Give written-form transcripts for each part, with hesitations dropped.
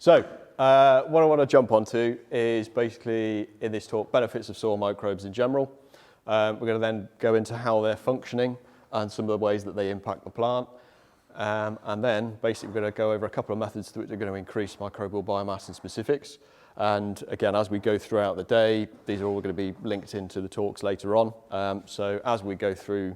So what I want to jump onto is basically in this talk, benefits of soil microbes in general. We're going to then go into how they're functioning and some of the ways that they impact the plant. And then basically we're going to go over a couple of methods that are going to increase microbial biomass and specifics. And again, as we go throughout the day, these are all going to be linked into the talks later on. So as we go through,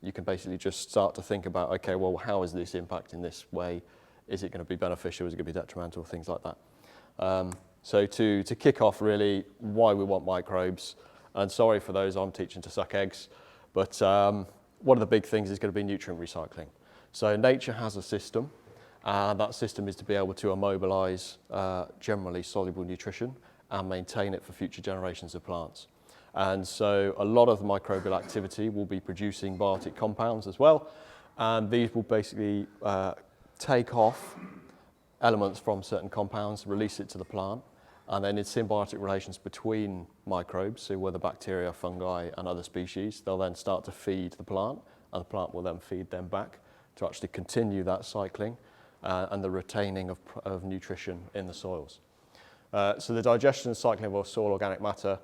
you can basically just start to think about, okay, well, how is this impacting this way? Is it going to be beneficial? Is it going to be detrimental? Things like that. So to kick off really why we want microbes, and sorry for those I'm teaching to suck eggs, but one of the big things is going to be nutrient recycling. So nature has a system, and that system is to be able to immobilize generally soluble nutrition and maintain it for future generations of plants. And so a lot of the microbial activity will be producing biotic compounds as well, and these will basically take off elements from certain compounds, release it to the plant, and then in symbiotic relations between microbes, so whether bacteria, fungi and other species, they'll then start to feed the plant, and the plant will then feed them back to actually continue that cycling and the retaining of nutrition in the soils. So the digestion and cycling of our soil organic matter,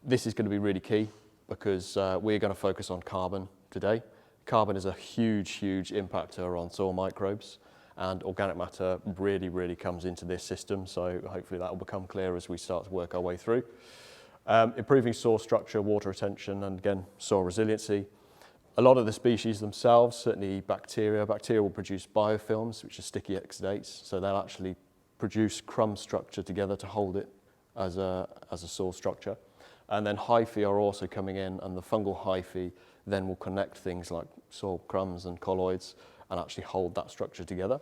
this is going to be really key because we're going to focus on carbon today. Carbon is a huge impactor on soil microbes, and organic matter really comes into this system, so hopefully that will become clear as we start to work our way through. Improving soil structure, water retention, and again, soil resiliency. A lot of the species themselves, certainly bacteria will produce biofilms, which are sticky exudates, so they'll actually produce crumb structure together to hold it as a soil structure. And then hyphae are also coming in, and the fungal hyphae then will connect things like soil crumbs and colloids and actually hold that structure together.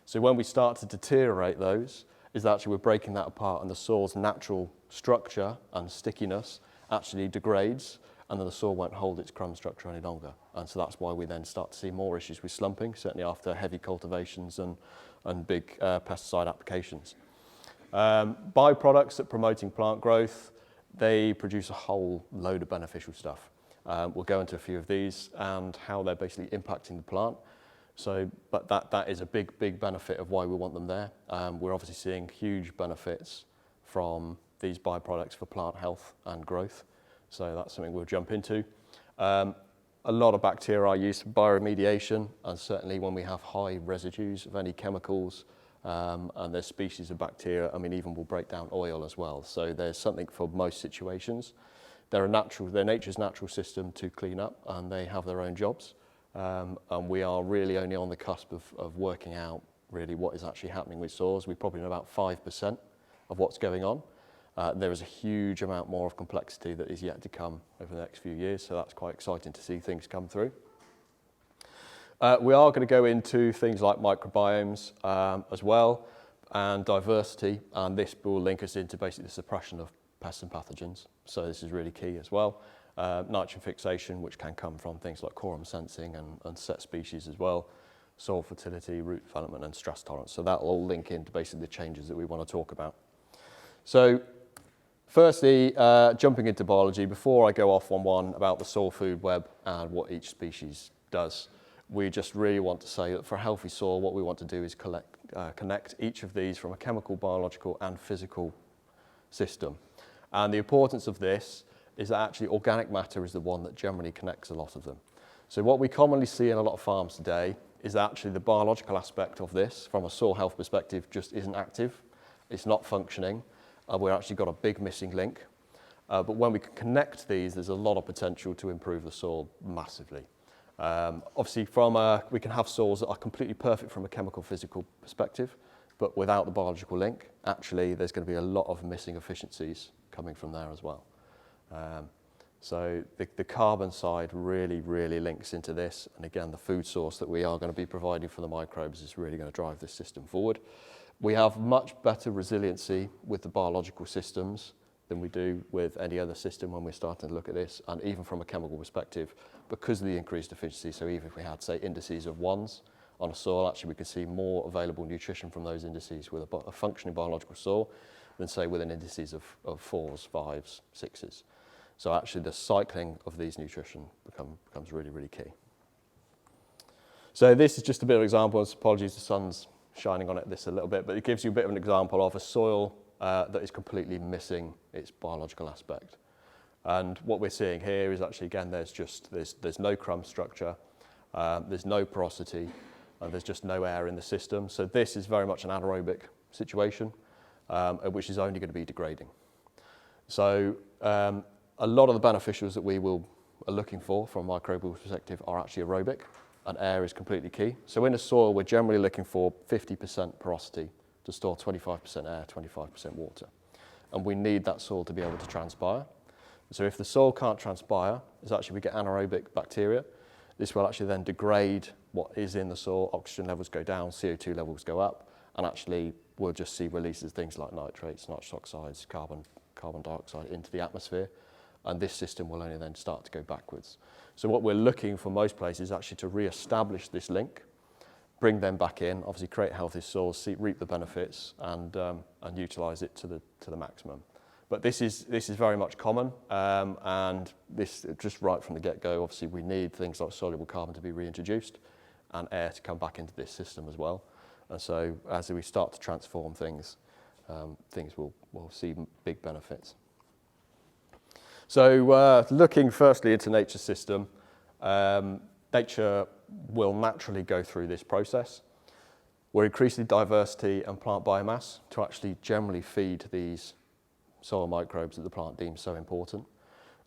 So when we start to deteriorate those, is actually we're breaking that apart, and the soil's natural structure and stickiness actually degrades, and then the soil won't hold its crumb structure any longer. And so that's why we then start to see more issues with slumping, certainly after heavy cultivations and big pesticide applications. Byproducts that promoting plant growth, they produce a whole load of beneficial stuff. We'll go into a few of these and how they're basically impacting the plant. So, but that is a big benefit of why we want them there. We're obviously seeing huge benefits from these byproducts for plant health and growth. So that's something we'll jump into. A lot of bacteria are used for bioremediation, and certainly when we have high residues of any chemicals, and there's species of bacteria, I mean, even will break down oil as well. So there's something for most situations. They're nature's natural system to clean up, and they have their own jobs. And we are really only on the cusp of working out really what is actually happening with soils. We probably know about 5% of what's going on. There is a huge amount more of complexity that is yet to come over the next few years, so that's quite exciting to see things come through. We are going to go into things like microbiomes as well, and diversity, and this will link us into basically the suppression of pests and pathogens, so this is really key as well. Nitrogen fixation, which can come from things like quorum sensing and set species as well, soil fertility, root development and stress tolerance, so that will all link into basically the changes that we want to talk about. So firstly, jumping into biology, before I go off on one about the soil food web and what each species does, we just really want to say that for a healthy soil, what we want to do is connect each of these from a chemical, biological and physical system. And the importance of this is that actually organic matter is the one that generally connects a lot of them. So what we commonly see in a lot of farms today is that actually the biological aspect of this from a soil health perspective just isn't active, it's not functioning. We've actually got a big missing link. But when we can connect these, there's a lot of potential to improve the soil massively. Obviously, we can have soils that are completely perfect from a chemical physical perspective, but without the biological link, actually, there's going to be a lot of missing efficiencies coming from there as well. So the carbon side really links into this. And again, the food source that we are going to be providing for the microbes is really going to drive this system forward. We have much better resiliency with the biological systems than we do with any other system when we're starting to look at this, and even from a chemical perspective, because of the increased efficiency. So even if we had, say, indices of 1s on a soil, actually we could see more available nutrition from those indices with a functioning biological soil than, say, with an indices of 4s, 5s, 6s. So actually the cycling of these nutrition becomes really key. So this is just a bit of an example, apologies, the sun's shining on this a little bit, but it gives you a bit of an example of a soil that is completely missing its biological aspect. And what we're seeing here is actually, again, there's no crumb structure, there's no porosity, and there's just no air in the system. So this is very much an anaerobic situation, which is only going to be degrading. So a lot of the beneficials that we are looking for from a microbial perspective are actually aerobic, and air is completely key. So in a soil, we're generally looking for 50% porosity to store 25% air, 25% water. And we need that soil to be able to transpire. So if the soil can't transpire, we get anaerobic bacteria. This will actually then degrade what is in the soil, oxygen levels go down, CO2 levels go up, and actually we'll just see releases of things like nitrates, nitrous oxides, carbon dioxide into the atmosphere, and this system will only then start to go backwards. So what we're looking for most places is actually to re-establish this link, bring them back in, obviously create healthy soils, reap the benefits, and utilise it to the maximum. But this is very much common, and this just right from the get-go. Obviously, we need things like soluble carbon to be reintroduced, and air to come back into this system as well. And so, as we start to transform things, will see big benefits. So, looking firstly into nature's system, nature will naturally go through this process. We're increasing diversity and plant biomass to actually generally feed these soil microbes that the plant deems so important.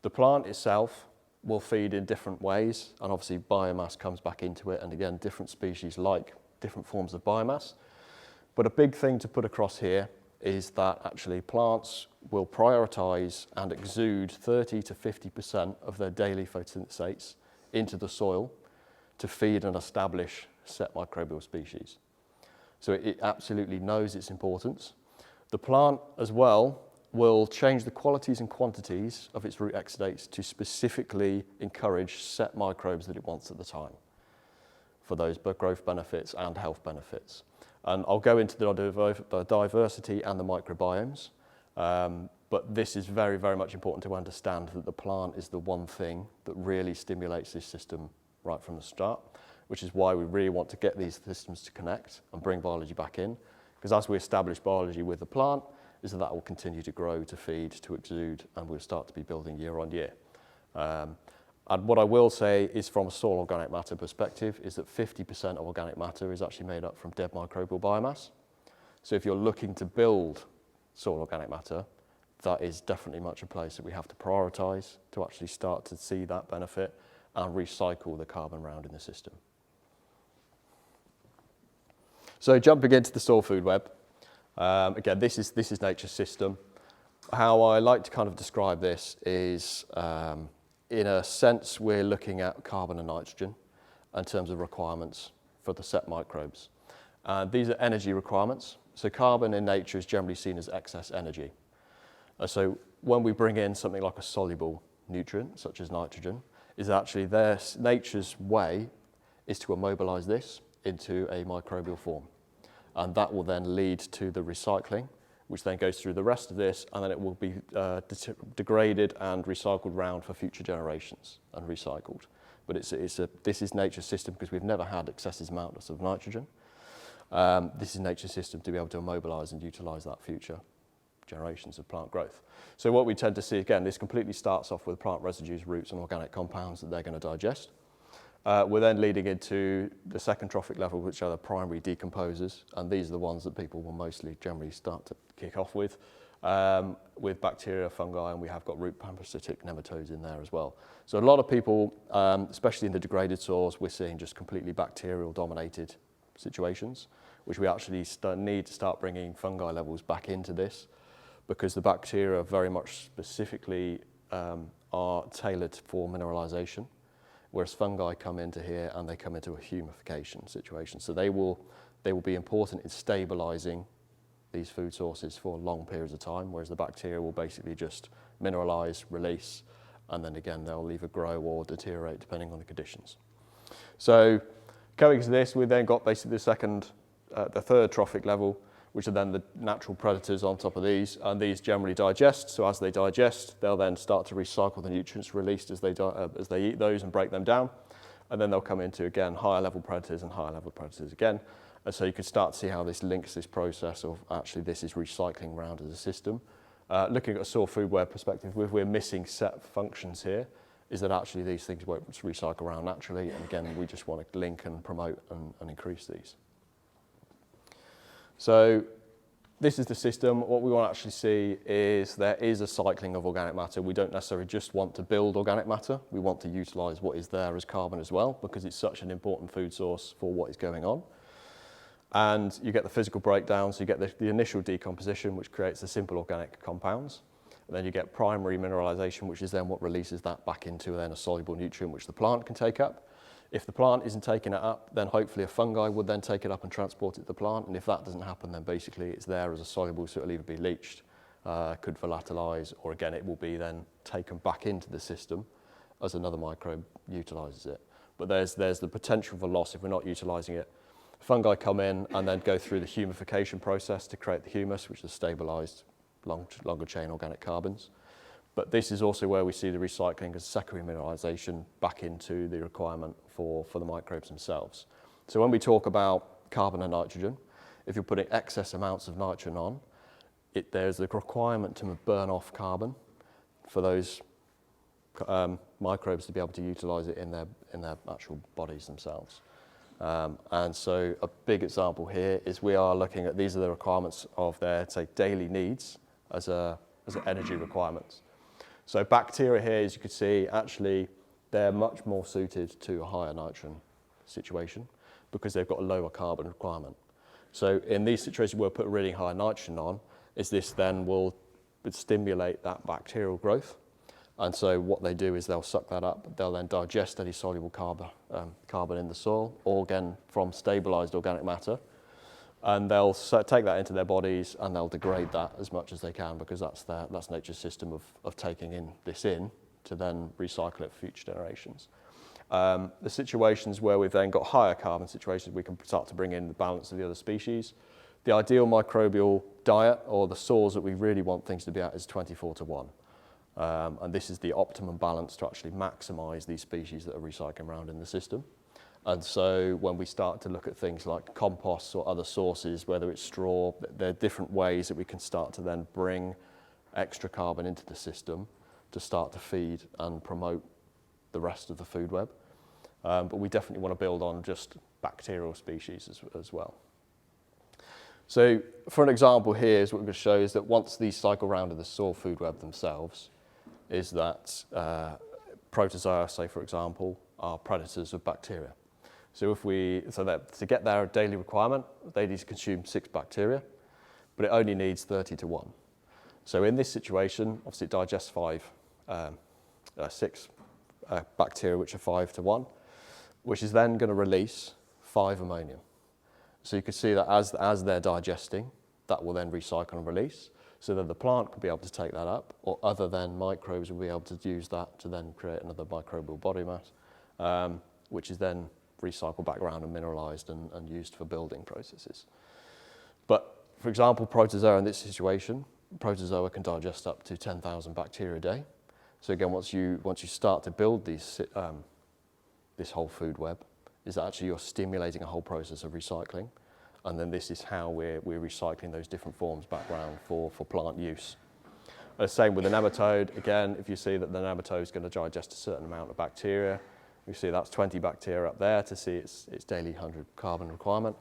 The plant itself will feed in different ways, and obviously biomass comes back into it, and again, different species like different forms of biomass. But a big thing to put across here is that actually plants will prioritise and exude 30 to 50% of their daily photosynthesis into the soil to feed and establish set microbial species. So it absolutely knows its importance. The plant as well will change the qualities and quantities of its root exudates to specifically encourage set microbes that it wants at the time for those growth benefits and health benefits. And I'll go into the diversity and the microbiomes, but this is very, very much important to understand that the plant is the one thing that really stimulates this system right from the start, which is why we really want to get these systems to connect and bring biology back in, because as we establish biology with the plant, is that will continue to grow, to feed, to exude, and we'll start to be building year on year. And what I will say is from a soil organic matter perspective is that 50% of organic matter is actually made up from dead microbial biomass. So if you're looking to build soil organic matter, that is definitely much a place that we have to prioritise to actually start to see that benefit and recycle the carbon around in the system. So jumping into the soil food web, again, this is nature's system. How I like to kind of describe this is, in a sense, we're looking at carbon and nitrogen in terms of requirements for the set microbes. These are energy requirements. So carbon in nature is generally seen as excess energy. So when we bring in something like a soluble nutrient, such as nitrogen, is actually nature's way is to immobilise this into a microbial form. And that will then lead to the recycling, which then goes through the rest of this, and then it will be degraded and recycled round for future generations and recycled. But this is nature's system because we've never had excessive amounts of nitrogen. This is nature's system to be able to immobilise and utilise that future generations of plant growth. So what we tend to see, again, this completely starts off with plant residues, roots and organic compounds that they're going to digest. We're then leading into the second trophic level, which are the primary decomposers, and these are the ones that people will mostly generally start to kick off with bacteria, fungi, and we have got root parasitic nematodes in there as well. So a lot of people, especially in the degraded soils, we're seeing just completely bacterial-dominated situations, which we actually need to start bringing fungi levels back into this, because the bacteria very much specifically are tailored for mineralisation. Whereas fungi come into here and they come into a humification situation. So they will be important in stabilising these food sources for long periods of time, whereas the bacteria will basically just mineralise, release, and then again they'll either grow or deteriorate depending on the conditions. So going to this, we've then got basically the third trophic level, which are then the natural predators on top of these, and these generally digest. So as they digest, they'll then start to recycle the nutrients released as they eat those and break them down, and then they'll come into, again, higher level predators and higher level predators again, And so you can start to see how this links this process of actually this is recycling round as a system. Looking at a soil food web perspective, if we're missing set functions here, is that actually these things won't recycle around naturally. And again, we just want to link and promote and increase these. So this is the system. What we want to actually see is there is a cycling of organic matter. We don't necessarily just want to build organic matter. We want to utilise what is there as carbon as well, because it's such an important food source for what is going on. And you get the physical breakdown, so you get the initial decomposition, which creates the simple organic compounds. And then you get primary mineralisation, which is then what releases that back into then a soluble nutrient, which the plant can take up. If the plant isn't taking it up, then hopefully a fungi would then take it up and transport it to the plant. And if that doesn't happen, then basically it's there as a soluble, so it'll either be leached, could volatilise, or again, it will be then taken back into the system as another microbe utilises it. But there's the potential for loss if we're not utilising it. Fungi come in and then go through the humification process to create the humus, which is stabilised longer chain organic carbons. But this is also where we see the recycling as secondary mineralisation back into the requirement for the microbes themselves. So when we talk about carbon and nitrogen, if you're putting excess amounts of nitrogen on, there's the requirement to burn off carbon for those microbes to be able to utilise it in their actual bodies themselves. And so a big example here is we are looking at, these are the requirements of their, say, daily needs as energy requirements. So bacteria here, as you can see, actually, they're much more suited to a higher nitrogen situation because they've got a lower carbon requirement. So in these situations where we put really high nitrogen on, this then would stimulate that bacterial growth. And so what they do is they'll suck that up, they'll then digest any soluble carbon in the soil, or again from stabilised organic matter, and they'll take that into their bodies and they'll degrade that as much as they can, because that's nature's system of taking this in to then recycle it for future generations. The situations where we've then got higher carbon situations, we can start to bring in the balance of the other species. The ideal microbial diet, or the soils that we really want things to be at, is 24:1. And this is the optimum balance to actually maximise these species that are recycling around in the system. And so when we start to look at things like composts or other sources, whether it's straw, there are different ways that we can start to then bring extra carbon into the system to start to feed and promote the rest of the food web. But we definitely want to build on just bacterial species as well. So for an example here, is what we're going to show is that once these cycle round in the soil food web themselves, is that protozoa, say for example, are predators of bacteria. So to get their daily requirement, they need to consume 6 bacteria, but it only needs 30:1. So in this situation, obviously it digests 6 bacteria, which are 5:1, which is then going to release 5 ammonium. So you can see that as they're digesting, that will then recycle and release, so that the plant can be able to take that up, or other than microbes will be able to use that to then create another microbial biomass, which is then recycled back around and mineralised and used for building processes. But for example, protozoa in this situation, protozoa can digest up to 10,000 bacteria a day. So again, once you start to build this whole food web, is actually you're stimulating a whole process of recycling, and then this is how we're recycling those different forms back around for plant use. Same with the nematode. Again, if you see that the nematode is going to digest a certain amount of bacteria, you see that's 20 bacteria up there to see its daily 100 carbon requirement.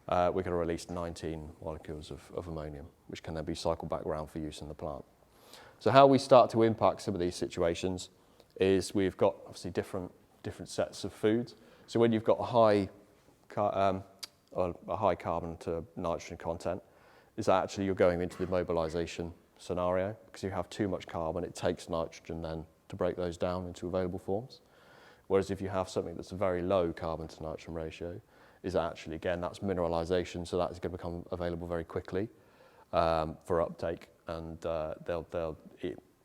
We're going to release 19 molecules of ammonium, which can then be cycled back around for use in the plant. So how we start to impact some of these situations is we've got obviously different sets of foods. So when you've got a high carbon to nitrogen content, is that actually you're going into the mobilisation scenario, because you have too much carbon, it takes nitrogen then to break those down into available forms. Whereas if you have something that's a very low carbon to nitrogen ratio, is actually, again, that's mineralisation, so that is going to become available very quickly for uptake, and they'll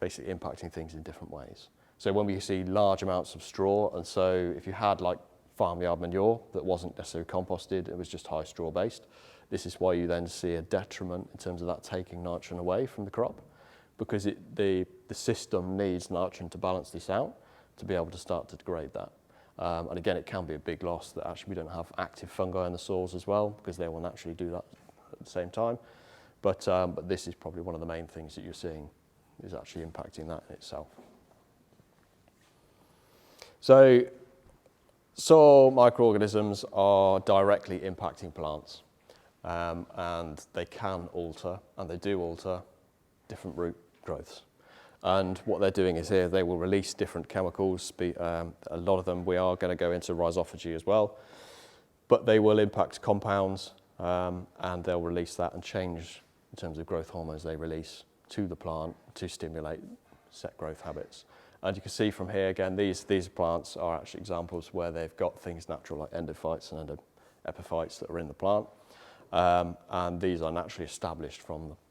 basically impacting things in different ways. So when we see large amounts of straw, and so if you had like farmyard manure that wasn't necessarily composted, it was just high straw based, this is why you then see a detriment in terms of that taking nitrogen away from the crop, because the system needs nitrogen to balance this out to be able to start to degrade that. And again, it can be a big loss that actually we don't have active fungi in the soils as well, because they will naturally do that at the same time. But this is probably one of the main things that you're seeing is actually impacting that in itself. So soil microorganisms are directly impacting plants, and they can alter, and they do alter, different root growths. And what they're doing is here they will release different chemicals. A lot of them we are going to go into rhizophagy as well, but they will impact compounds, and they'll release that and change in terms of growth hormones they release to the plant to stimulate set growth habits. And you can see from here again, these plants are actually examples where they've got things natural like endophytes and epiphytes that are in the plant, and these are naturally established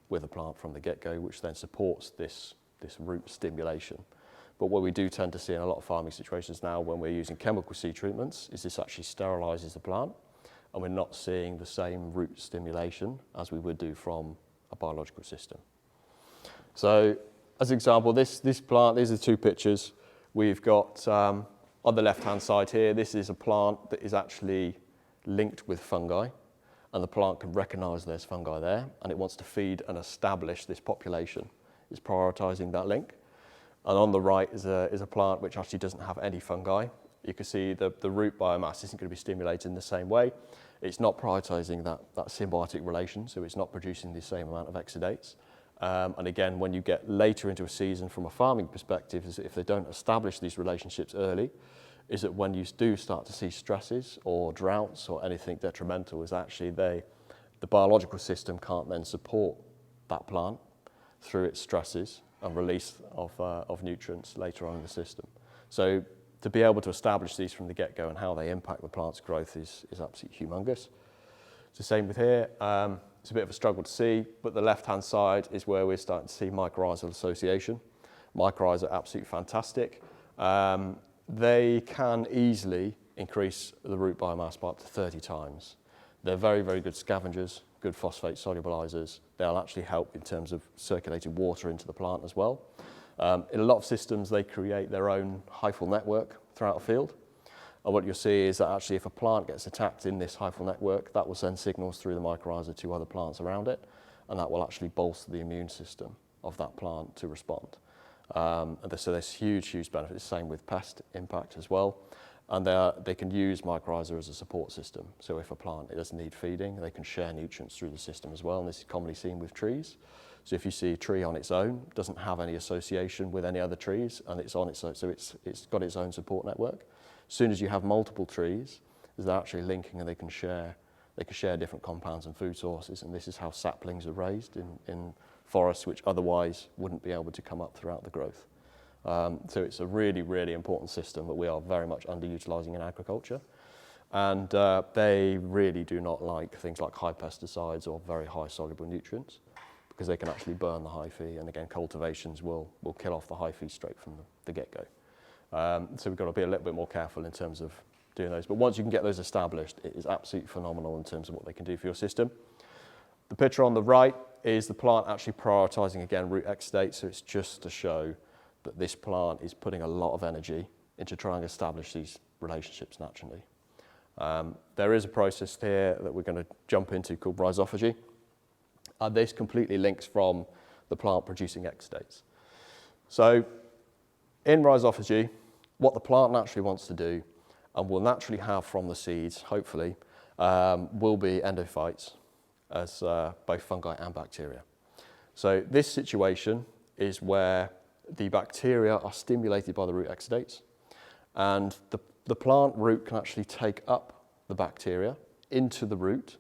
with the plant from the get-go, which then supports this root stimulation. But what we do tend to see in a lot of farming situations now when we're using chemical seed treatments is this actually sterilises the plant, and we're not seeing the same root stimulation as we would do from a biological system. So as an example, this plant, these are two pictures. We've got on the left-hand side here, this is a plant that is actually linked with fungi, and the plant can recognise there's fungi there, and it wants to feed and establish this population. It's prioritising that link. And on the right is a plant which actually doesn't have any fungi. You can see the root biomass isn't going to be stimulated in the same way. It's not prioritising that symbiotic relation, so it's not producing the same amount of exudates. And again, when you get later into a season from a farming perspective, is if they don't establish these relationships early, is that when you do start to see stresses or droughts or anything detrimental, is actually the biological system can't then support that plant through its stresses and release of nutrients later on in the system. So to be able to establish these from the get-go and how they impact the plant's growth is absolutely humongous. It's the same with here. It's a bit of a struggle to see, but the left-hand side is where we're starting to see mycorrhizal association. Mycorrhizae are absolutely fantastic. They can easily increase the root biomass by up to 30 times. They're very, very good scavengers, good phosphate solubilizers. They'll actually help in terms of circulating water into the plant as well. In a lot of systems, they create their own hyphal network throughout a field. And what you'll see is that actually if a plant gets attacked in this hyphal network, that will send signals through the mycorrhiza to other plants around it, and that will actually bolster the immune system of that plant to respond. So there's huge, huge benefits. Same with pest impact as well. And they can use mycorrhiza as a support system. So if a plant doesn't need feeding, they can share nutrients through the system as well. And this is commonly seen with trees. So if you see a tree on its own, doesn't have any association with any other trees, and it's on its own, so it's got its own support network. As soon as you have multiple trees, they're actually linking and they can share different compounds and food sources. And this is how saplings are raised in forests which otherwise wouldn't be able to come up throughout the growth. So it's a really, really important system that we are very much underutilising in agriculture. And they really do not like things like high pesticides or very high soluble nutrients, because they can actually burn the hyphae, and again, cultivations will kill off the hyphae straight from the get-go. So we've got to be a little bit more careful in terms of doing those. But once you can get those established, it is absolutely phenomenal in terms of what they can do for your system. The picture on the right is the plant actually prioritising, again, root exudates. So it's just to show that this plant is putting a lot of energy into trying to establish these relationships naturally. There is a process here that we're going to jump into called rhizophagy. This completely links from the plant producing exudates. So in rhizophagy, what the plant naturally wants to do, and will naturally have from the seeds, hopefully, will be endophytes as both fungi and bacteria. So this situation is where the bacteria are stimulated by the root exudates, and the plant root can actually take up the bacteria into the root.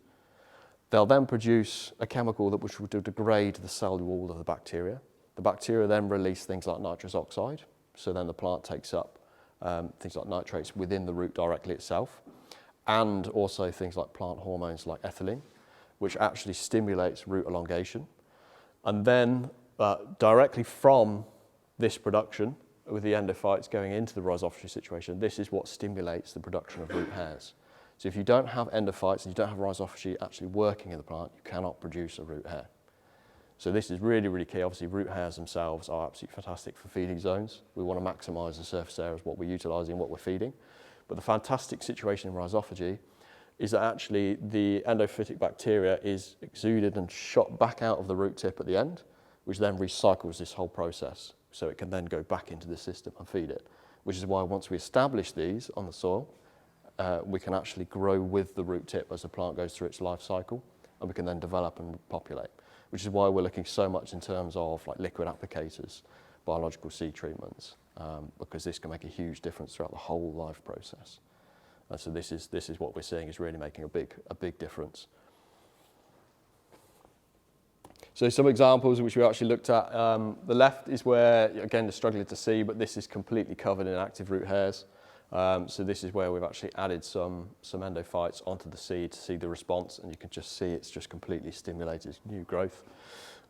They'll then produce a chemical which will degrade the cell wall of the bacteria. The bacteria then release things like nitrous oxide, so then the plant takes up things like nitrates within the root directly itself, and also things like plant hormones like ethylene, which actually stimulates root elongation. And then directly from this production, with the endophytes going into the rhizophagy situation, this is what stimulates the production of root hairs. So if you don't have endophytes and you don't have rhizophagy actually working in the plant, you cannot produce a root hair. So this is really, really key. Obviously, root hairs themselves are absolutely fantastic for feeding zones. We want to maximise the surface area of what we're utilising, what we're feeding. But the fantastic situation in rhizophagy is that actually the endophytic bacteria is exuded and shot back out of the root tip at the end, which then recycles this whole process. So it can then go back into the system and feed it, which is why once we establish these on the soil, we can actually grow with the root tip as the plant goes through its life cycle, and we can then develop and populate, which is why we're looking so much in terms of like liquid applicators, biological seed treatments, because this can make a huge difference throughout the whole life process. And so this is what we're seeing is really making a big difference. So some examples which we actually looked at. The left is where, again, you're struggling to see, but this is completely covered in active root hairs. So this is where we've actually added some endophytes onto the seed to see the response, and you can just see it's just completely stimulated new growth.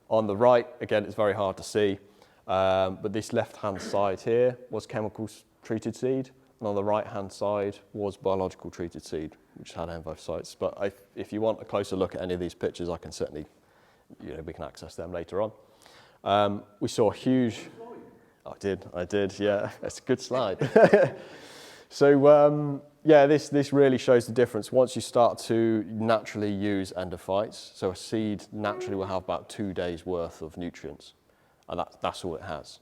On the right, again, it's very hard to see, but this left-hand side here was chemicals treated seed, and on the right-hand side was biological treated seed, which had endophytes. But if you want a closer look at any of these pictures, I can certainly, we can access them later on. We saw a huge... I did, yeah. That's a good slide. So, this really shows the difference. Once you start to naturally use endophytes, so a seed naturally will have about 2 days worth of nutrients, and that's all it has.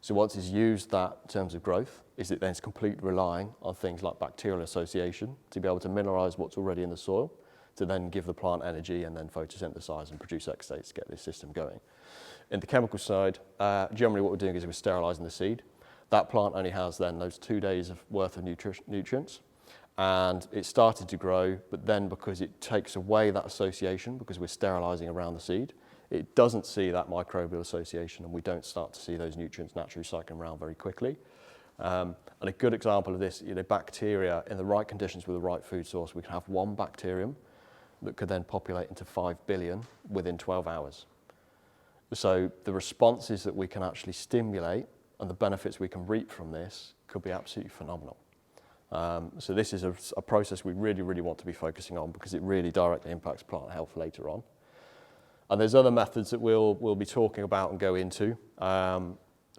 So once it's used that in terms of growth, is it then completely relying on things like bacterial association to be able to mineralise what's already in the soil, to then give the plant energy and then photosynthesize and produce exudates to get this system going. In the chemical side, generally what we're doing is we're sterilising the seed. That plant only has then those 2 days of worth of nutrients, and it started to grow, but then because it takes away that association, because we're sterilising around the seed, it doesn't see that microbial association, and we don't start to see those nutrients naturally cycling around very quickly. And a good example of this, bacteria in the right conditions with the right food source, we can have one bacterium that could then populate into 5 billion within 12 hours. So the responses that we can actually stimulate and the benefits we can reap from this could be absolutely phenomenal. So this is a process we really, really want to be focusing on because it really directly impacts plant health later on. And there's other methods that we'll be talking about and go into,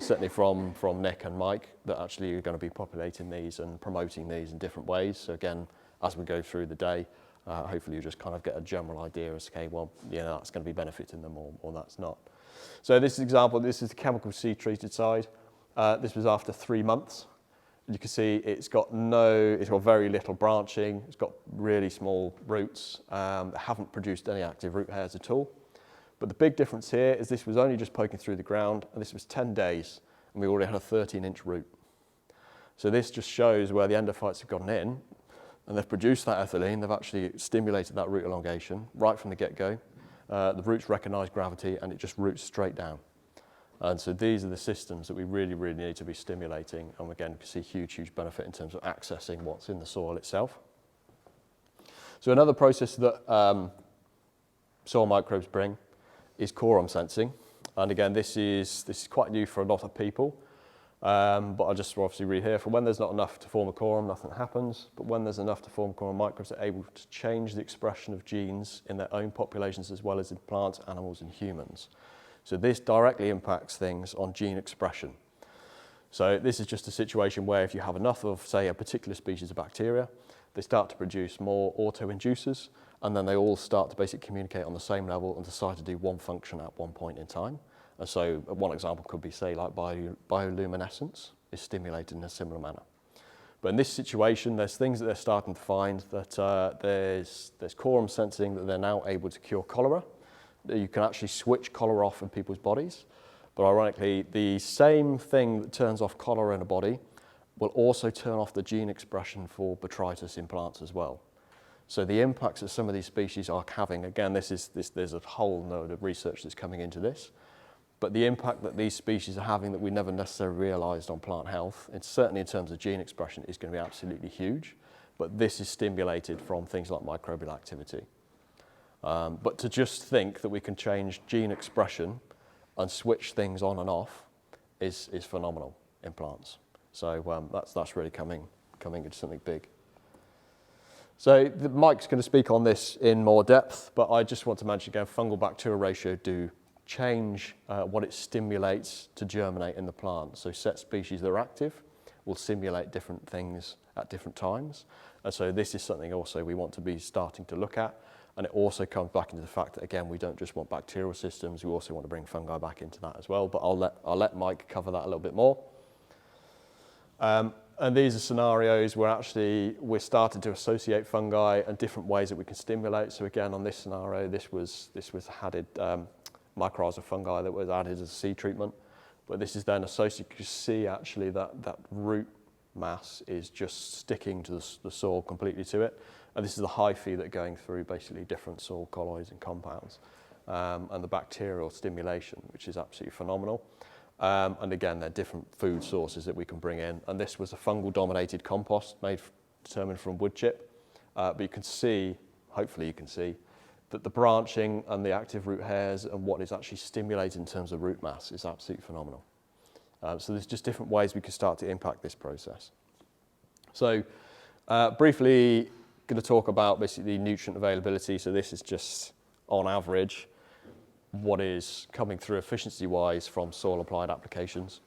certainly from Nick and Mike, that actually are going to be populating these and promoting these in different ways. So again, as we go through the day, hopefully you just kind of get a general idea as to, okay, well, that's going to be benefiting them or that's not. So this example, this is the chemical seed treated side. This was after 3 months. You can see it's got very little branching. It's got really small roots that haven't produced any active root hairs at all. But the big difference here is this was only just poking through the ground, and this was 10 days, and we already had a 13-inch root. So this just shows where the endophytes have gone in, and they've produced that ethylene. They've actually stimulated that root elongation right from the get-go. The roots recognise gravity, and it just roots straight down. And so these are the systems that we really, really need to be stimulating, and again, we can see huge benefit in terms of accessing what's in the soil itself. So another process that soil microbes bring is quorum sensing, and again, this is quite new for a lot of people, but I'll just obviously read here. For when there's not enough to form a quorum, nothing happens, but when there's enough to form a quorum, microbes are able to change the expression of genes in their own populations as well as in plants, animals, and humans. So this directly impacts things on gene expression. So this is just a situation where if you have enough of, say, a particular species of bacteria, they start to produce more auto-inducers, and then they all start to basically communicate on the same level and decide to do one function at one point in time. And so one example could be, say, like bioluminescence is stimulated in a similar manner. But in this situation, there's things that they're starting to find that there's quorum sensing that they're now able to cure cholera. You can actually switch cholera off in people's bodies. But ironically, the same thing that turns off cholera in a body will also turn off the gene expression for botrytis in plants as well. So the impacts that some of these species are having, again, there's a whole load of research that's coming into this, but the impact that these species are having that we never necessarily realised on plant health, it's certainly in terms of gene expression, is going to be absolutely huge. But this is stimulated from things like microbial activity. But to just think that we can change gene expression and switch things on and off is phenomenal in plants. So that's really coming into something big. So Mike's going to speak on this in more depth, but I just want to mention again, fungal bacterial ratio do change what it stimulates to germinate in the plant. So set species that are active will simulate different things at different times. And so this is something also we want to be starting to look at. And it also comes back into the fact that, again, we don't just want bacterial systems, we also want to bring fungi back into that as well. But I'll let Mike cover that a little bit more. And these are scenarios where actually we're starting to associate fungi and different ways that we can stimulate. So again, on this scenario, this was added mycorrhizal fungi that was added as a seed treatment. But this is then associated, you can see actually that root mass is just sticking to the soil completely to it. And this is the hyphae that are going through basically different soil colloids and compounds. And the bacterial stimulation, which is absolutely phenomenal. And again, there are different food sources that we can bring in. And this was a fungal dominated compost determined from wood chip. But you can see, hopefully you can see, that the branching and the active root hairs and what is actually stimulated in terms of root mass is absolutely phenomenal. So there's just different ways we can start to impact this process. So briefly going to talk about basically nutrient availability. So this is just on average what is coming through efficiency-wise from soil applied applications.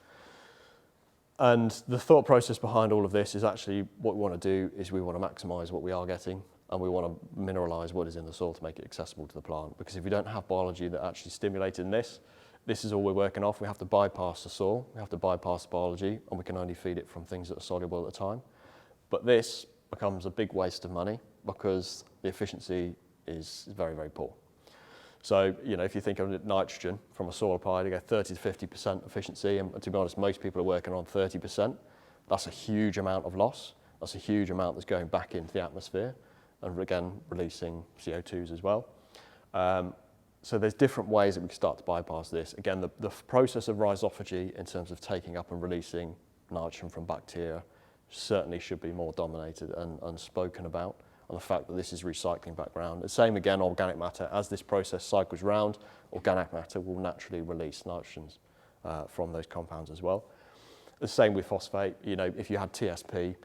And the thought process behind all of this is actually what we want to do is we want to maximise what we are getting, and we want to mineralise what is in the soil to make it accessible to the plant. Because if we don't have biology that actually stimulated in this is all we're working off. We have to bypass the soil, we have to bypass biology, and we can only feed it from things that are soluble at the time. But this becomes a big waste of money because the efficiency is very, very poor. So, you know, if you think of nitrogen from a soil applied, you get 30 to 50% efficiency, and to be honest, most people are working on 30%. That's a huge amount of loss. That's a huge amount that's going back into the atmosphere, and again, releasing CO2s as well. So there's different ways that we can start to bypass this. Again, the process of rhizophagy in terms of taking up and releasing nitrogen from bacteria certainly should be more dominated and spoken about, on the fact that this is recycling background. The same again, organic matter. As this process cycles round, organic matter will naturally release nitrogens from those compounds as well. The same with phosphate. You know, if you had TSP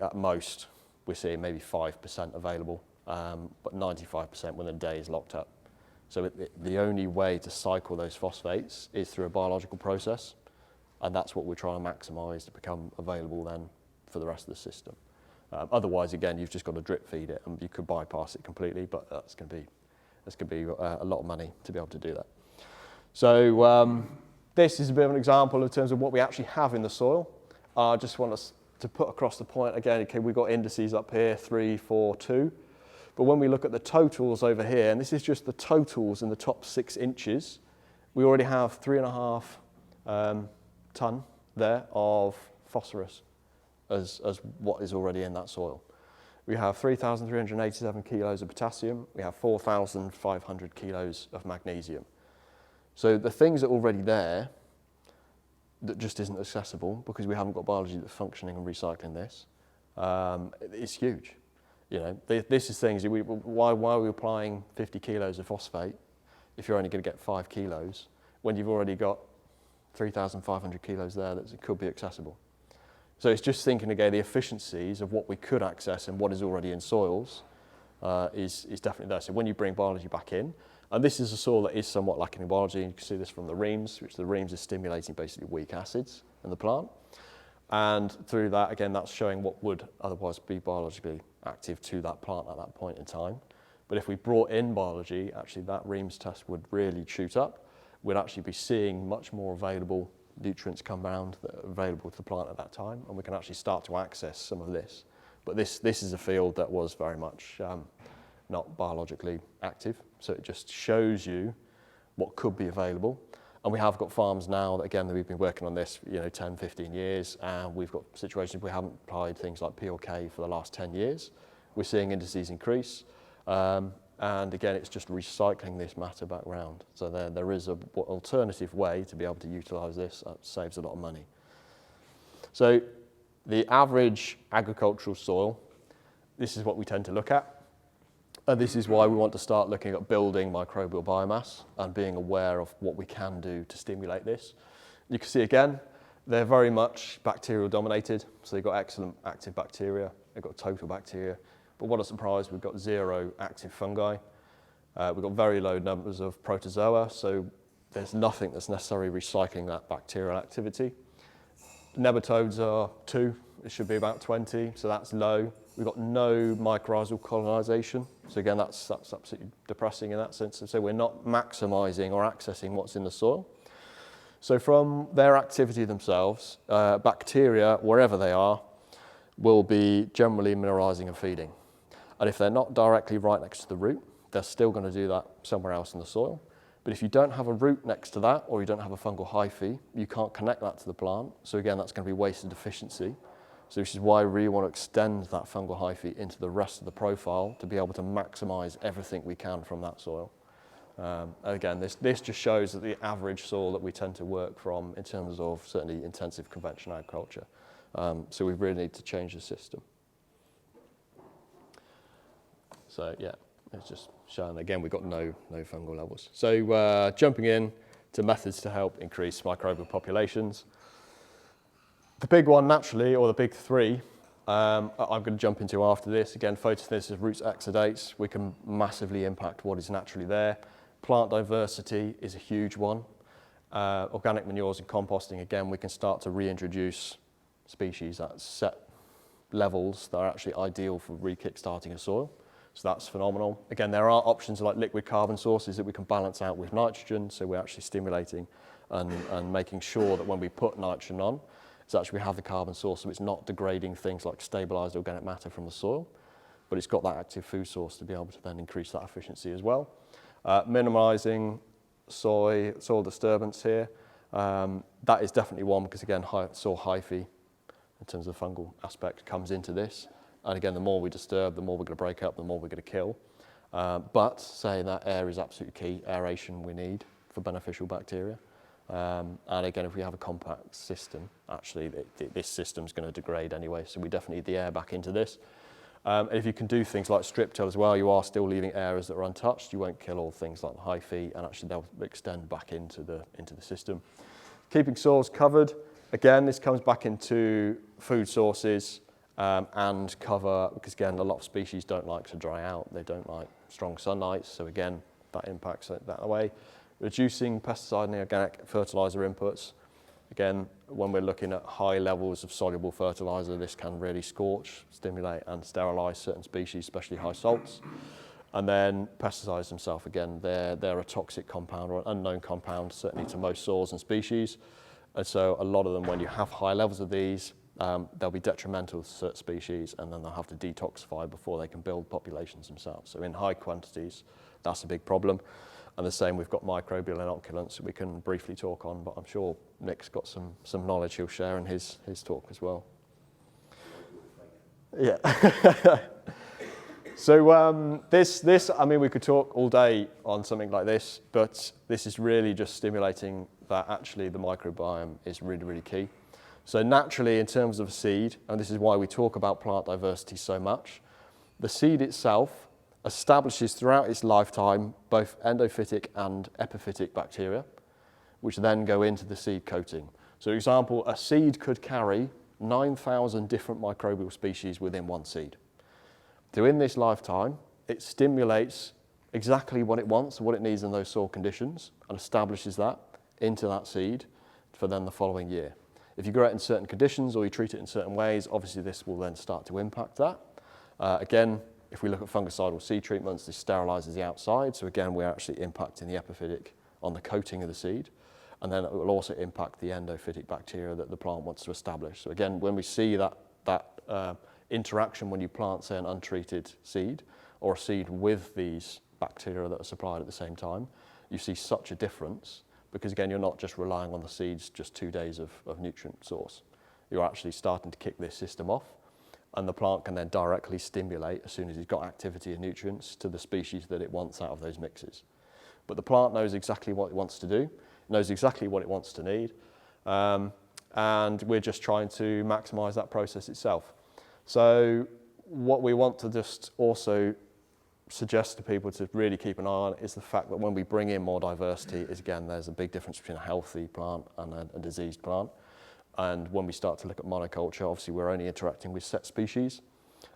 at most, we're seeing maybe 5% available, but 95% within a day is locked up. So the only way to cycle those phosphates is through a biological process, and that's what we're trying to maximise to become available then for the rest of the system. Otherwise, again, you've just got to drip feed it, and you could bypass it completely, but that's going to be a lot of money to be able to do that. So this is a bit of an example in terms of what we actually have in the soil. I just want us to put across the point again. Okay, we've got indices up here, 3, 4, 2. But when we look at the totals over here, and this is just the totals in the top 6 inches, we already have 3.5 tonne there of phosphorus as what is already in that soil. We have 3,387 kilos of potassium. We have 4,500 kilos of magnesium. So the things that are already there that just isn't accessible because we haven't got biology that's functioning and recycling this, it's huge. You know, this is things, why are we applying 50 kilos of phosphate if you're only going to get 5 kilos when you've already got 3,500 kilos there that could be accessible? So it's just thinking again, the efficiencies of what we could access and what is already in soils is definitely there. So when you bring biology back in, and this is a soil that is somewhat lacking in biology, and you can see this from the reams, which the reams is stimulating basically weak acids in the plant. And through that, again, that's showing what would otherwise be biologically active to that plant at that point in time. But if we brought in biology, actually that reams test would really shoot up. We'd actually be seeing much more available nutrients come around that are available to the plant at that time, and we can actually start to access some of this. But this is a field that was very much not biologically active, so it just shows you what could be available. And we have got farms now that, again, that we've been working on this, 10, 15 years, and we've got situations we haven't applied things like PLK for the last 10 years. We're seeing indices increase, and again, it's just recycling this matter back round. So there is an alternative way to be able to utilise this that saves a lot of money. So the average agricultural soil, this is what we tend to look at. And this is why we want to start looking at building microbial biomass and being aware of what we can do to stimulate this. You can see again, they're very much bacterial dominated. So they've got excellent active bacteria, they've got total bacteria. But what a surprise, we've got 0 active fungi. We've got very low numbers of protozoa, so there's nothing that's necessarily recycling that bacterial activity. Nematodes are 2, it should be about 20, so that's low. We've got no mycorrhizal colonisation, so again that's absolutely depressing in that sense. So we're not maximising or accessing what's in the soil. So from their activity themselves, bacteria, wherever they are, will be generally mineralising and feeding. And if they're not directly right next to the root, they're still going to do that somewhere else in the soil. But if you don't have a root next to that, or you don't have a fungal hyphae, you can't connect that to the plant. So again, that's going to be wasted efficiency. So which is why we really want to extend that fungal hyphae into the rest of the profile to be able to maximise everything we can from that soil. Again, this just shows that the average soil that we tend to work from in terms of certainly intensive conventional agriculture. So we really need to change the system. So yeah, it's just showing again we've got no fungal levels. So jumping in to methods to help increase microbial populations. The big one naturally, or the big 3, I'm going to jump into after this. Again, photosynthesis of roots exudates. We can massively impact what is naturally there. Plant diversity is a huge one. Organic manures and composting, again, we can start to reintroduce species at set levels that are actually ideal for re-kickstarting a soil. So that's phenomenal. Again, there are options like liquid carbon sources that we can balance out with nitrogen, so we're actually stimulating and making sure that when we put nitrogen on, it's actually we have the carbon source, so it's not degrading things like stabilised organic matter from the soil, but it's got that active food source to be able to then increase that efficiency as well. Minimising soil disturbance here, that is definitely one because again, soil hyphae in terms of the fungal aspect comes into this. And again, the more we disturb, the more we're going to break up, the more we're going to kill. But saying that air is absolutely key, aeration we need for beneficial bacteria. And again, if we have a compact system, actually this system's going to degrade anyway, so we definitely need the air back into this. And if you can do things like strip till as well, you are still leaving areas that are untouched. You won't kill all things like the hyphae, and actually they'll extend back into the system. Keeping soils covered, again, this comes back into food sources and cover, because again, a lot of species don't like to dry out. They don't like strong sunlight, so again, that impacts it that way. Reducing pesticide and organic fertiliser inputs. Again, when we're looking at high levels of soluble fertiliser, this can really scorch, stimulate and sterilise certain species, especially high salts. And then pesticides themselves, again, they're a toxic compound or an unknown compound, certainly to most soils and species. And so a lot of them, when you have high levels of these, they'll be detrimental to certain species, and then they'll have to detoxify before they can build populations themselves. So in high quantities, that's a big problem. And the same, we've got microbial inoculants that we can briefly talk on, but I'm sure Nick's got some knowledge he'll share in his talk as well. Yeah. So this, I mean, we could talk all day on something like this, but this is really just stimulating that actually the microbiome is really, really key. So naturally, in terms of a seed, and this is why we talk about plant diversity so much, the seed itself establishes throughout its lifetime both endophytic and epiphytic bacteria, which then go into the seed coating. So for example, a seed could carry 9,000 different microbial species within one seed. So in this lifetime, it stimulates exactly what it wants and what it needs in those soil conditions and establishes that into that seed for then the following year. If you grow it in certain conditions or you treat it in certain ways, obviously this will then start to impact that. Again, if we look at fungicidal seed treatments, this sterilises the outside. So again, we're actually impacting the epiphytic on the coating of the seed. And then it will also impact the endophytic bacteria that the plant wants to establish. So again, when we see that interaction when you plant, say, an untreated seed or a seed with these bacteria that are supplied at the same time, you see such a difference because, again, you're not just relying on the seeds, just 2 days of nutrient source. You're actually starting to kick this system off. And the plant can then directly stimulate as soon as it's got activity and nutrients to the species that it wants out of those mixes. But the plant knows exactly what it wants to do, knows exactly what it wants to need, and we're just trying to maximise that process itself. So what we want to just also suggest to people to really keep an eye on is the fact that when we bring in more diversity, is again, there's a big difference between a healthy plant and a diseased plant. And when we start to look at monoculture, obviously we're only interacting with set species.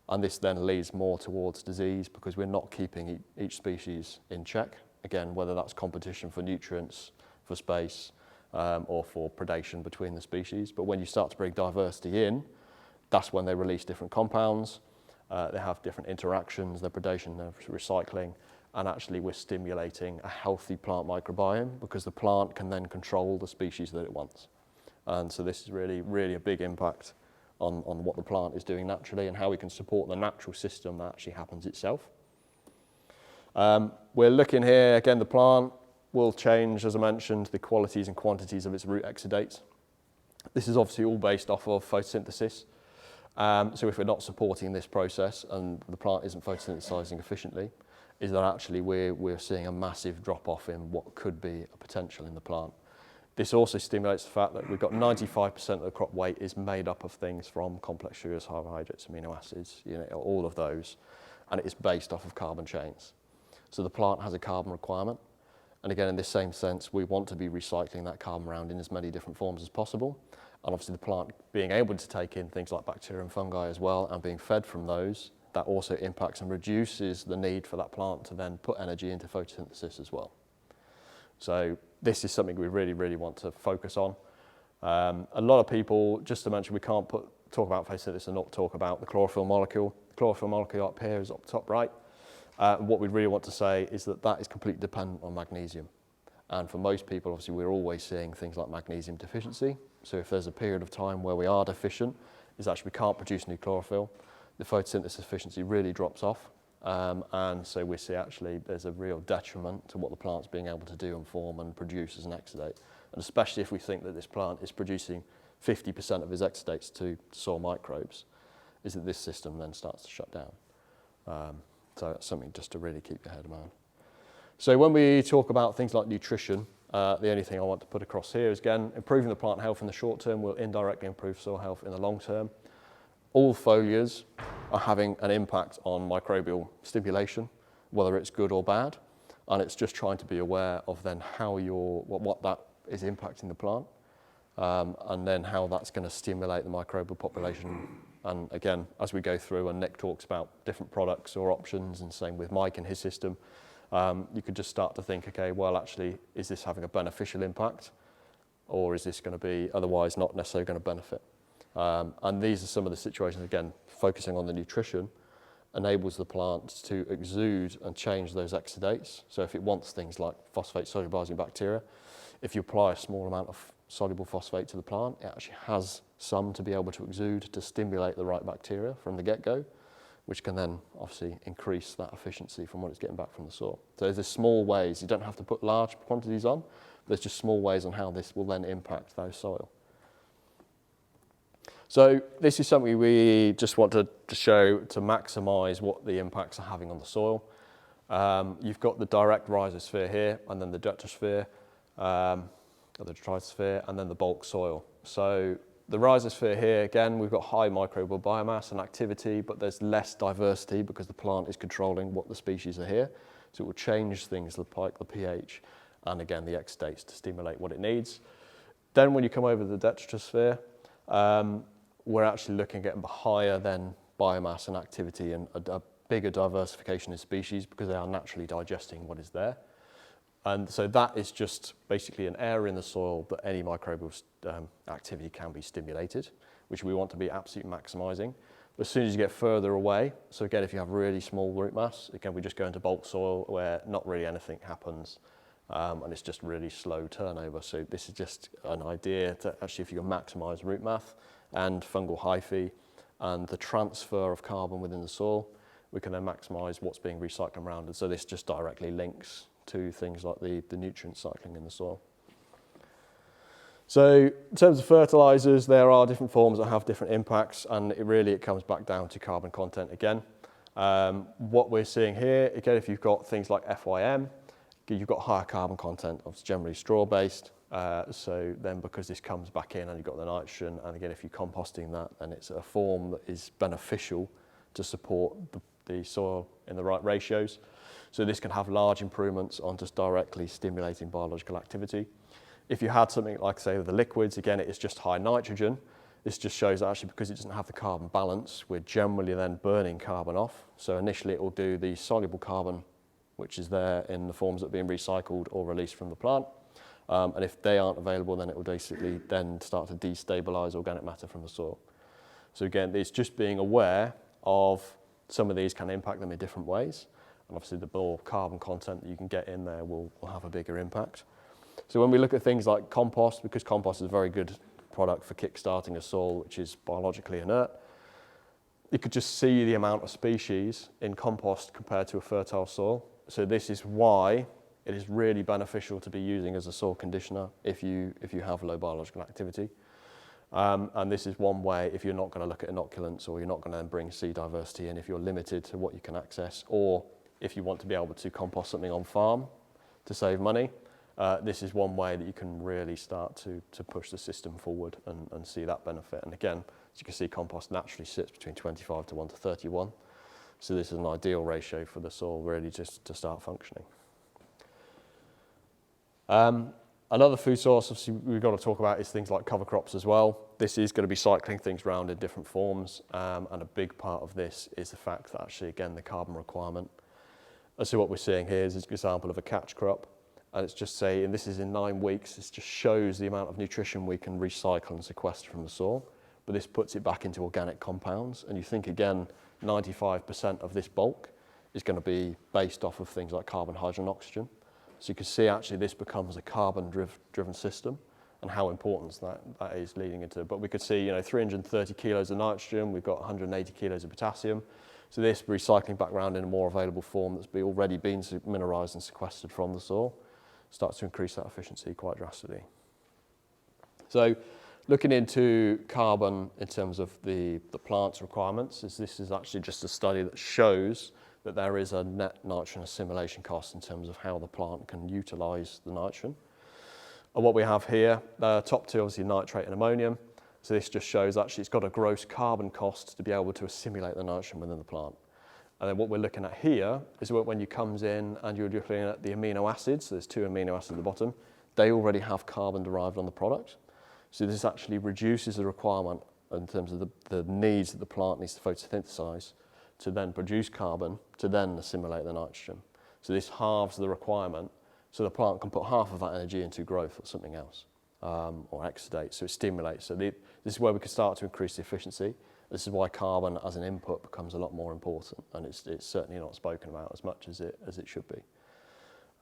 And this then leads more towards disease because we're not keeping each species in check. Again, whether that's competition for nutrients, for space, or for predation between the species. But when you start to bring diversity in, that's when they release different compounds. They have different interactions, their predation, their recycling, and actually we're stimulating a healthy plant microbiome because the plant can then control the species that it wants. And so this is really, really a big impact on what the plant is doing naturally and how we can support the natural system that actually happens itself. We're looking here, again, the plant will change, as I mentioned, the qualities and quantities of its root exudates. This is obviously all based off of photosynthesis. So if we're not supporting this process and the plant isn't photosynthesizing efficiently, is that actually we're seeing a massive drop-off in what could be a potential in the plant. This also stimulates the fact that we've got 95% of the crop weight is made up of things from complex sugars, carbohydrates, amino acids, all of those, and it is based off of carbon chains. So the plant has a carbon requirement. And again, in this same sense, we want to be recycling that carbon around in as many different forms as possible. And obviously the plant being able to take in things like bacteria and fungi as well and being fed from those, that also impacts and reduces the need for that plant to then put energy into photosynthesis as well. So this is something we really, really want to focus on. A lot of people, just to mention, we can't talk about photosynthesis and not talk about the chlorophyll molecule. The chlorophyll molecule up here is up top right. What we really want to say is that that is completely dependent on magnesium. And for most people, obviously, we're always seeing things like magnesium deficiency. So if there's a period of time where we are deficient, is actually we can't produce new chlorophyll, the photosynthesis efficiency really drops off. And so we see actually there's a real detriment to what the plant's being able to do and form and produce as an exudate. And especially if we think that this plant is producing 50% of its exudates to soil microbes, is that this system then starts to shut down. So that's something just to really keep your head in mind. So when we talk about things like nutrition, the only thing I want to put across here is, again, improving the plant health in the short term will indirectly improve soil health in the long term. All foliars are having an impact on microbial stimulation, whether it's good or bad, and it's just trying to be aware of then how what that is impacting the plant, and then how that's going to stimulate the microbial population. And again, as we go through and Nick talks about different products or options, and same with Mike and his system, you could just start to think, okay, well, actually, is this having a beneficial impact, or is this going to be otherwise not necessarily going to benefit? And these are some of the situations, again, focusing on the nutrition, enables the plant to exude and change those exudates. So if it wants things like phosphate solubilizing bacteria, if you apply a small amount of soluble phosphate to the plant, it actually has some to be able to exude to stimulate the right bacteria from the get-go, which can then obviously increase that efficiency from what it's getting back from the soil. So there's small ways, you don't have to put large quantities on, there's just small ways on how this will then impact those soil. So this is something we just want to show to maximise what the impacts are having on the soil. You've got the direct rhizosphere here, and then the detrosphere, or the detritosphere, and then the bulk soil. So the rhizosphere here, again, we've got high microbial biomass and activity, but there's less diversity because the plant is controlling what the species are here. So it will change things like the pH and, again, the exudates to stimulate what it needs. Then when you come over to the detrosphere, we're actually looking at higher than biomass and activity and a bigger diversification in species because they are naturally digesting what is there. And so that is just basically an area in the soil that any microbial activity can be stimulated, which we want to be absolutely maximising. But as soon as you get further away, so again, if you have really small root mass, again, we just go into bulk soil where not really anything happens, and it's just really slow turnover. So this is just an idea to actually, if you can maximise root mass and fungal hyphae and the transfer of carbon within the soil, we can then maximise what's being recycled around. And so this just directly links to things like the nutrient cycling in the soil. So in terms of fertilisers, there are different forms that have different impacts, and it comes back down to carbon content again. What we're seeing here, again, if you've got things like FYM, you've got higher carbon content, obviously generally straw-based. So then because this comes back in and you've got the nitrogen, and again, if you're composting that, then it's a form that is beneficial to support the soil in the right ratios. So this can have large improvements on just directly stimulating biological activity. If you had something like, say, the liquids, again, it is just high nitrogen. This just shows that actually because it doesn't have the carbon balance, we're generally then burning carbon off. So initially it will do the soluble carbon, which is there in the forms that are being recycled or released from the plant. And if they aren't available, then it will basically then start to destabilise organic matter from the soil. So again, it's just being aware of some of these can impact them in different ways. And obviously the more carbon content that you can get in there will have a bigger impact. So when we look at things like compost, because compost is a very good product for kick-starting a soil which is biologically inert, you could just see the amount of species in compost compared to a fertile soil. So this is why it is really beneficial to be using as a soil conditioner if you have low biological activity. And this is one way if you're not going to look at inoculants, or you're not going to then bring seed diversity in if you're limited to what you can access, or if you want to be able to compost something on farm to save money. This is one way that you can really start to push the system forward and see that benefit. And again, as you can see, compost naturally sits between 25 to 1 to 31. So this is an ideal ratio for the soil really just to start functioning. Another food source obviously we've got to talk about is things like cover crops as well. This is going to be cycling things around in different forms, and a big part of this is the fact that actually, again, the carbon requirement. And so what we're seeing here is an example of a catch crop, and it's just saying, and this is in 9 weeks, this just shows the amount of nutrition we can recycle and sequester from the soil, but this puts it back into organic compounds, and you think again, 95% of this bulk is going to be based off of things like carbon, hydrogen, oxygen. So you can see actually this becomes a carbon-driven system, and how important that is leading into. But we could see, 330 kilos of nitrogen, we've got 180 kilos of potassium. So this recycling back around in a more available form that's already been mineralised and sequestered from the soil starts to increase that efficiency quite drastically. So looking into carbon in terms of the plant's requirements, this is actually just a study that shows that there is a net nitrogen assimilation cost in terms of how the plant can utilise the nitrogen. And what we have here, the top two, obviously nitrate and ammonium. So this just shows actually it's got a gross carbon cost to be able to assimilate the nitrogen within the plant. And then what we're looking at here is when you comes in and you're looking at the amino acids, so there's 2 amino acids at the bottom, they already have carbon derived on the product. So this actually reduces the requirement in terms of the needs that the plant needs to photosynthesize to then produce carbon, to then assimilate the nitrogen. So this halves the requirement, so the plant can put half of that energy into growth or something else, or exudate, so it stimulates. So this is where we can start to increase the efficiency. This is why carbon as an input becomes a lot more important, and it's certainly not spoken about as much as it should be.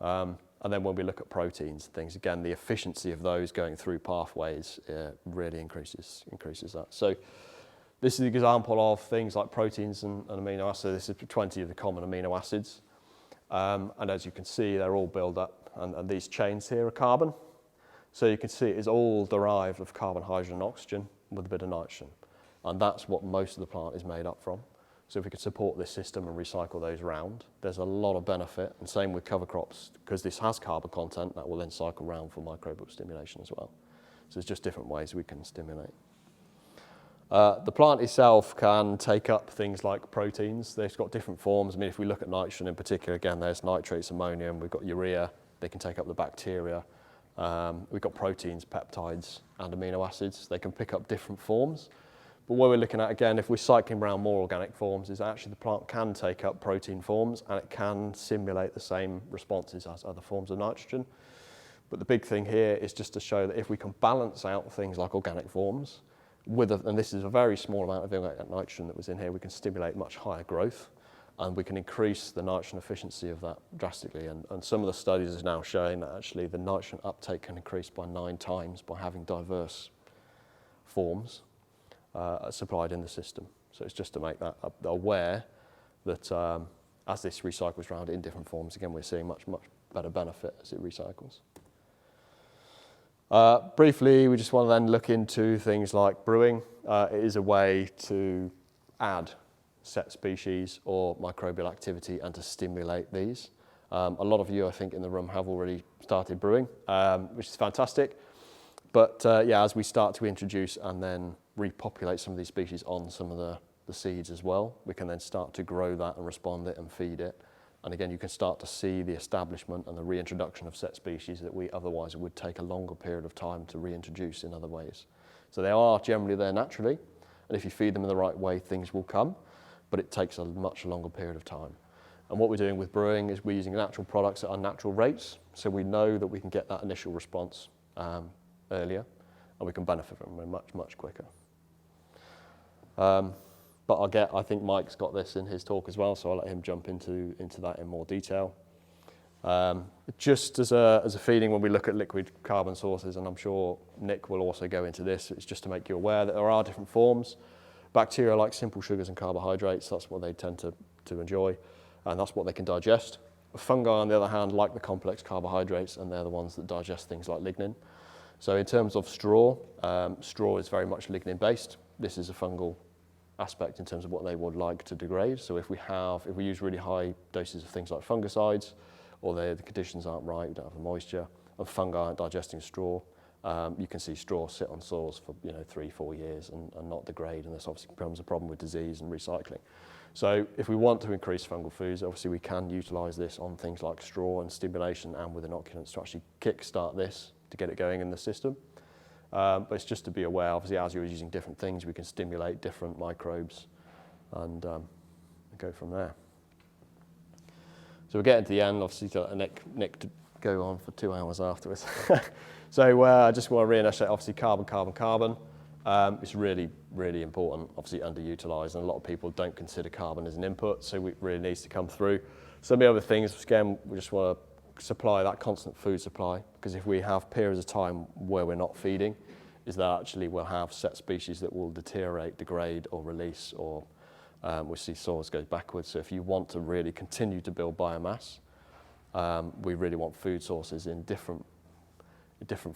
And then when we look at proteins and things, again, the efficiency of those going through pathways really increases that. So this is an example of things like proteins and amino acids. This is 20 of the common amino acids. And as you can see, they're all built up, and these chains here are carbon. So you can see it's all derived of carbon, hydrogen, and oxygen with a bit of nitrogen. And that's what most of the plant is made up from. So if we could support this system and recycle those round, there's a lot of benefit. And same with cover crops, because this has carbon content, that will then cycle round for microbial stimulation as well. So there's just different ways we can stimulate. The plant itself can take up things like proteins. They've got different forms. I mean, if we look at nitrogen in particular, again, there's nitrates, ammonium, we've got urea, they can take up the bacteria. We've got proteins, peptides, and amino acids. They can pick up different forms. But what we're looking at, again, if we're cycling around more organic forms, is actually the plant can take up protein forms, and it can simulate the same responses as other forms of nitrogen. But the big thing here is just to show that if we can balance out things like organic forms, and this is a very small amount of organic nitrogen that was in here, we can stimulate much higher growth, and we can increase the nitrogen efficiency of that drastically. And some of the studies are now showing that actually the nitrogen uptake can increase by 9 times by having diverse forms supplied in the system. So it's just to make that aware that as this recycles around in different forms, again, we're seeing much better benefit as it recycles. Briefly, we just want to then look into things like brewing. It is a way to add set species or microbial activity and to stimulate these. A lot of you, I think, in the room have already started brewing, which is fantastic. But as we start to introduce and then repopulate some of these species on some of the seeds as well, we can then start to grow that and respond it and feed it. And again, you can start to see the establishment and the reintroduction of set species that we otherwise would take a longer period of time to reintroduce in other ways. So they are generally there naturally, and if you feed them in the right way, things will come, but it takes a much longer period of time. And what we're doing with brewing is we're using natural products at unnatural rates, so we know that we can get that initial response earlier, and we can benefit from it much, much quicker. But I think Mike's got this in his talk as well, so I'll let him jump into that in more detail. Just as a feeling when we look at liquid carbon sources, and I'm sure Nick will also go into this, it's just to make you aware that there are different forms. Bacteria like simple sugars and carbohydrates, that's what they tend to enjoy, and that's what they can digest. Fungi, on the other hand, like the complex carbohydrates, and they're the ones that digest things like lignin. So in terms of straw, straw is very much lignin-based. This is a fungal aspect in terms of what they would like to degrade. So if we use really high doses of things like fungicides, or the conditions aren't right, we don't have the moisture, and fungi aren't digesting straw, you can see straw sit on soils for 3-4 years and not degrade, and this obviously becomes a problem with disease and recycling. So if we want to increase fungal foods, obviously we can utilise this on things like straw and stimulation and with inoculants to actually kick-start this to get it going in the system. But it's just to be aware, obviously as you're using different things, we can stimulate different microbes and go from there. So we're getting to the end, obviously to Nick to go on for 2 hours afterwards. So I just want to reiterate, obviously carbon. It's really, really important, obviously underutilised, and a lot of people don't consider carbon as an input, so it really needs to come through. Some of the other things, again, we just want to supply that constant food supply, because if we have periods of time where we're not feeding, is that actually we'll have set species that will deteriorate, degrade or release, or we see soils go backwards. So if you want to really continue to build biomass, we really want food sources in different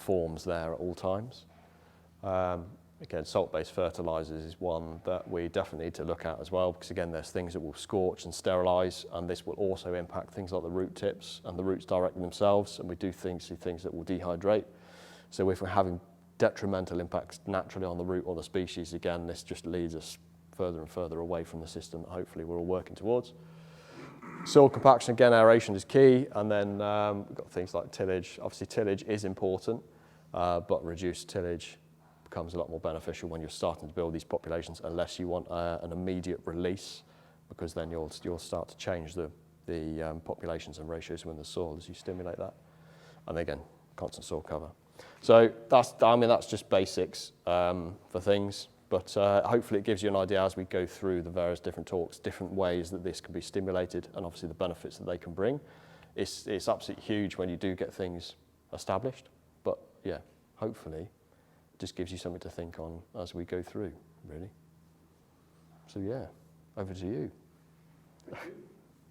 forms there at all times. Again, salt-based fertilisers is one that we definitely need to look at as well, because again, there's things that will scorch and sterilise, and this will also impact things like the root tips and the roots directly themselves, and we do see things that will dehydrate. So if we're having detrimental impacts naturally on the root or the species, again, this just leads us further and further away from the system that hopefully we're all working towards. Soil compaction, again, aeration is key, and then we've got things like tillage. Obviously, tillage is important, but reduced tillage becomes a lot more beneficial when you're starting to build these populations, unless you want an immediate release, because then you'll start to change the populations and ratios within the soil as you stimulate that. And again, constant soil cover. So that's just basics for things, but hopefully it gives you an idea as we go through the various different talks, different ways that this can be stimulated, and obviously the benefits that they can bring. It's absolutely huge when you do get things established, but yeah, hopefully just gives you something to think on as we go through, really. So yeah, over to you.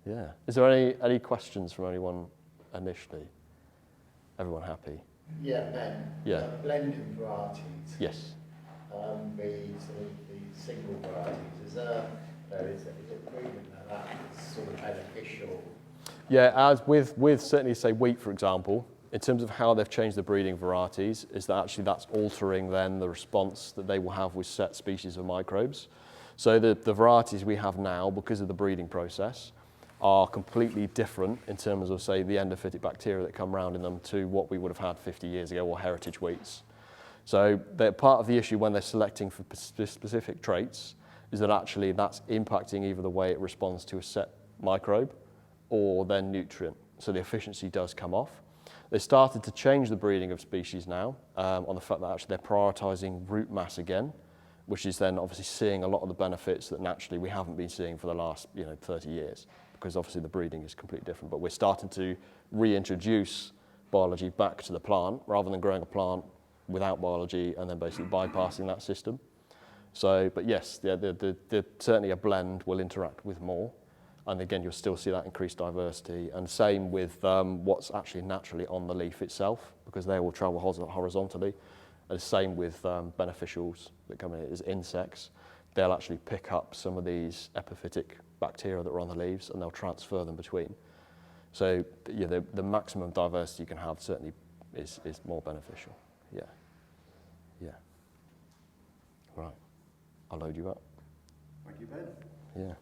Yeah. Is there any questions from anyone initially? Everyone happy? Yeah, Ben. Yeah. Blending varieties. Yes. The sort of the single varieties. Is it proven that is sort of beneficial? Yeah, as with certainly say wheat, for example, in terms of how they've changed the breeding varieties, is that actually that's altering then the response that they will have with set species of microbes. So the varieties we have now, because of the breeding process, are completely different in terms of, say, the endophytic bacteria that come around in them to what we would have had 50 years ago, or heritage wheats. So they're part of the issue when they're selecting for specific traits is that actually that's impacting either the way it responds to a set microbe or their nutrient. So the efficiency does come off. They started to change the breeding of species now on the fact that actually they're prioritising root mass again, which is then obviously seeing a lot of the benefits that naturally we haven't been seeing for the last 30 years, because obviously the breeding is completely different. But we're starting to reintroduce biology back to the plant rather than growing a plant without biology and then basically bypassing that system. So, but yes, certainly a blend will interact with more. And again, you'll still see that increased diversity. And same with what's actually naturally on the leaf itself, because they will travel horizontally. And the same with beneficials that come in as insects. They'll actually pick up some of these epiphytic bacteria that are on the leaves, and they'll transfer them between. So yeah, the maximum diversity you can have certainly is more beneficial. Yeah. Yeah. Right. I'll load you up. Thank you, Ben. Yeah.